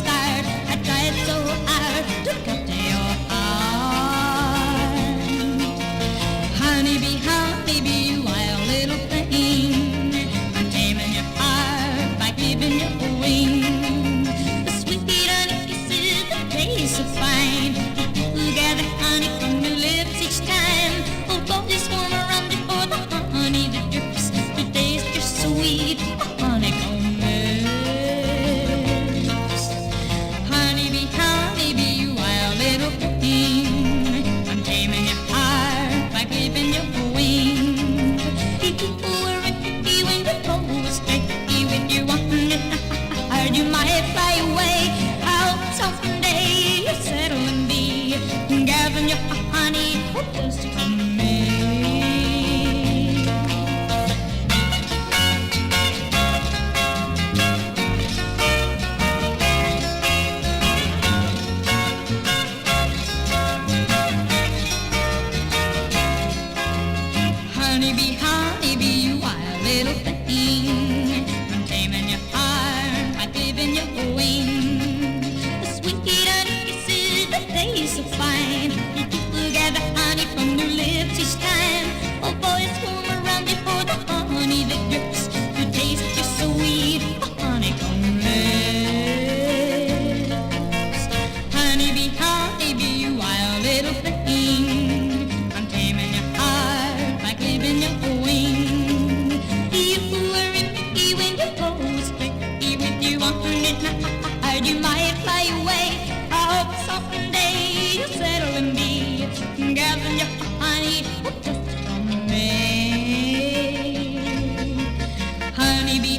start. I tried so hard to capture your heart. Honeybee, you wild little thing. I'm taming your heart by giving you a wing. The sweet honey kisses, the taste so fine. You gather honey from your lips each time. Oh, both just wanna run before the honey that drips. The taste is sweet, honeycomb lips. Honeybee, you wild little thing. I'm taming your heart by giving you a wing. If you were ricky when the bow was tricky with your one heart, you might fly away. I hope someday you settle and be gathering your honey just from me. Honeybee, you wild little thing. I'm taming your heart by giving you a wing. The sweet honey kisses, the taste so fine. You gather honey from your lips each time. Oh, boys, come around before the honey that drips. The taste is sweet, honeycomb lips. Honeybee, you wild little thing. I'm taming your heart by giving you a wing. You were ricky when your bow was tricky with you on it hard, you might fly away. I hope someday you'll settle and be gathering your honey just from me. Honeybee,